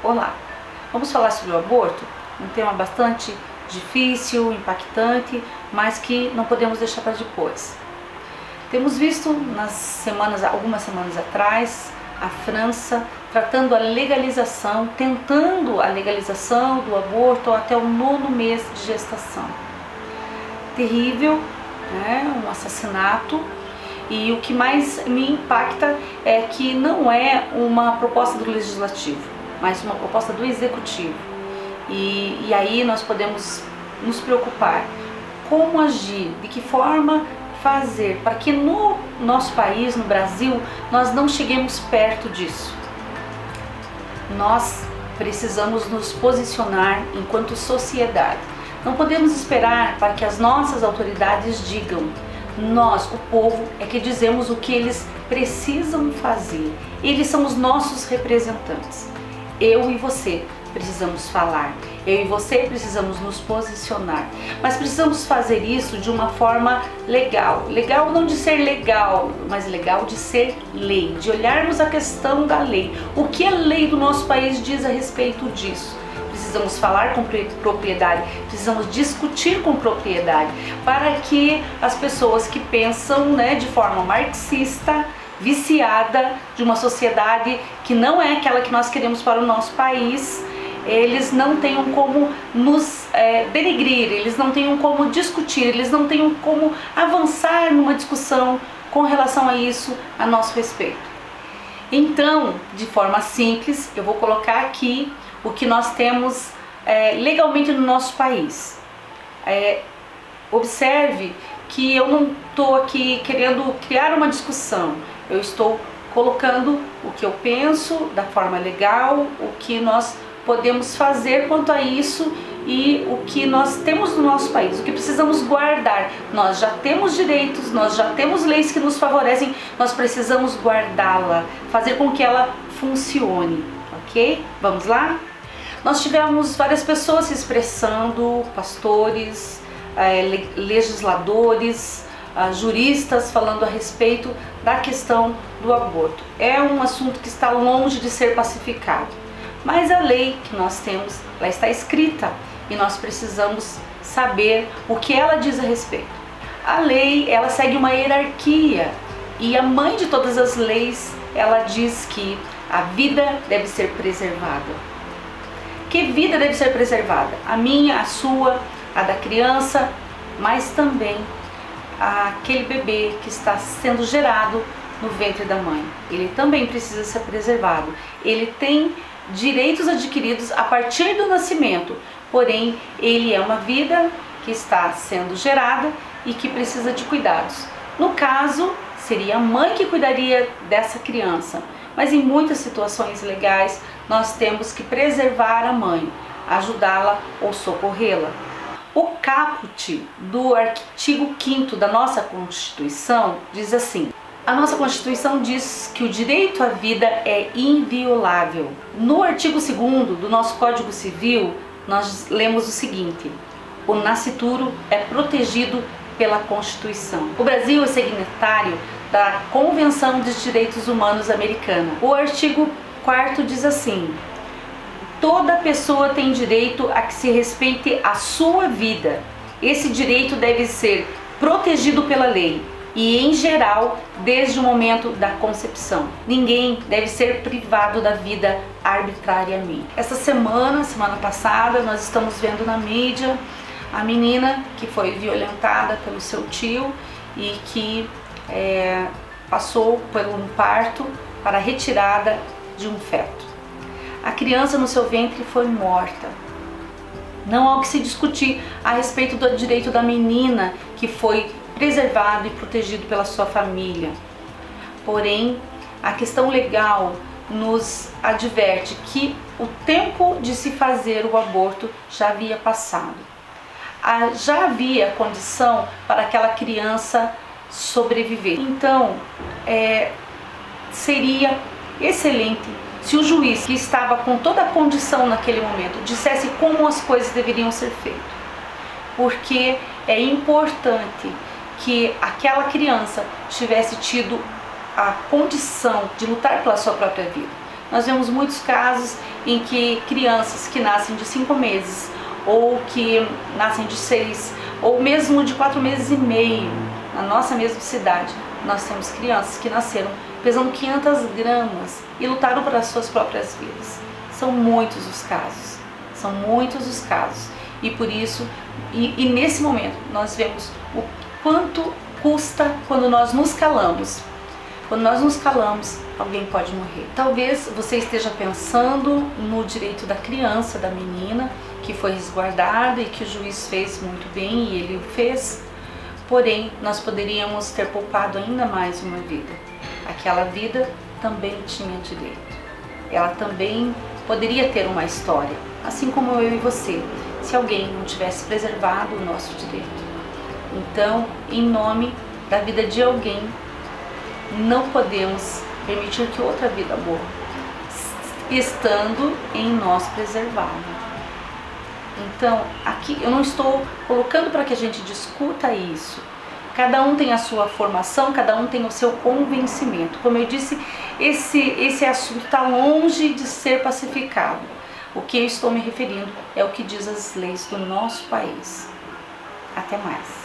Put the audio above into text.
Olá, vamos falar sobre o aborto? Um tema bastante difícil, impactante, mas que não podemos deixar para depois. Temos visto algumas semanas atrás, a França tentando a legalização do aborto até o 9º mês de gestação. Terrível, né? Um assassinato. E o que mais me impacta é que não é uma proposta do legislativo, mas uma proposta do executivo. E aí nós podemos nos preocupar como agir, de que forma fazer para que no nosso país, no Brasil, nós não cheguemos perto disso. Nós precisamos nos posicionar enquanto sociedade. Não podemos esperar para que as nossas autoridades digam. Nós, o povo, é que dizemos o que eles precisam fazer. Eles são os nossos representantes. Eu e você precisamos falar. Eu e você precisamos nos posicionar. Mas precisamos fazer isso de uma forma legal. Legal não de ser legal, mas legal de ser lei. De olharmos a questão da lei. O que a lei do nosso país diz a respeito disso? Precisamos falar com propriedade, precisamos discutir com propriedade, para que as pessoas que pensam, de forma marxista, viciada, de uma sociedade que não é aquela que nós queremos para o nosso país, eles não tenham como nos denegrir, eles não tenham como discutir, eles não tenham como avançar numa discussão com relação a isso, a nosso respeito. Então, de forma simples, eu vou colocar aqui o que nós temos legalmente no nosso país. Observe que eu não estou aqui querendo criar uma discussão, eu estou colocando o que eu penso da forma legal, o que nós podemos fazer quanto a isso e o que nós temos no nosso país, o que precisamos guardar. Nós já temos direitos, nós já temos leis que nos favorecem, nós precisamos guardá-la, fazer com que ela funcione, ok? Vamos lá? Nós tivemos várias pessoas se expressando, pastores, legisladores, juristas falando a respeito da questão do aborto. É um assunto que está longe de ser pacificado, mas a lei que nós temos, ela está escrita e nós precisamos saber o que ela diz a respeito. A lei, ela segue uma hierarquia e a mãe de todas as leis, ela diz que a vida deve ser preservada. Que vida deve ser preservada? A minha, a sua, a da criança, mas também aquele bebê que está sendo gerado no ventre da mãe. Ele também precisa ser preservado. Ele tem direitos adquiridos a partir do nascimento, porém ele é uma vida que está sendo gerada e que precisa de cuidados. No caso, seria a mãe que cuidaria dessa criança, mas em muitas situações legais nós temos que preservar a mãe, ajudá-la ou socorrê-la. O caput do artigo 5º da nossa Constituição diz assim: a nossa Constituição diz que o direito à vida é inviolável. No artigo 2º do nosso Código Civil, nós lemos o seguinte: o nascituro é protegido pela Constituição. O Brasil é signatário da Convenção dos Direitos Humanos Americana. O artigo 4º diz assim: toda pessoa tem direito a que se respeite a sua vida. Esse direito deve ser protegido pela lei e, em geral, desde o momento da concepção. Ninguém deve ser privado da vida arbitrariamente. Essa semana passada, nós estamos vendo na mídia a menina que foi violentada pelo seu tio e que passou por um parto para a retirada de um feto. A criança no seu ventre foi morta. Não há o que se discutir a respeito do direito da menina que foi preservado e protegido pela sua família. Porém, a questão legal nos adverte que o tempo de se fazer o aborto já havia passado. Já havia condição para aquela criança sobreviver. Então, seria excelente se o juiz, que estava com toda a condição naquele momento, dissesse como as coisas deveriam ser feitas. Porque é importante que aquela criança tivesse tido a condição de lutar pela sua própria vida. Nós vemos muitos casos em que crianças que nascem de 5 meses, ou que nascem de 6, ou mesmo de 4 meses e meio, na nossa mesma cidade, nós temos crianças que nasceram pesando 500 gramas e lutaram para as suas próprias vidas. São muitos os casos, são muitos os casos. E por isso, e nesse momento, nós vemos o quanto custa quando nós nos calamos. Quando nós nos calamos, alguém pode morrer. Talvez você esteja pensando no direito da criança, da menina, que foi resguardada e que o juiz fez muito bem e ele o fez. Porém, nós poderíamos ter poupado ainda mais uma vida. Aquela vida também tinha direito. Ela também poderia ter uma história, assim como eu e você, se alguém não tivesse preservado o nosso direito. Então, em nome da vida de alguém, não podemos permitir que outra vida morra, estando em nós preservá-la. Então, aqui eu não estou colocando para que a gente discuta isso. Cada um tem a sua formação, cada um tem o seu convencimento. Como eu disse, esse assunto está longe de ser pacificado. O que eu estou me referindo é o que diz as leis do nosso país. Até mais.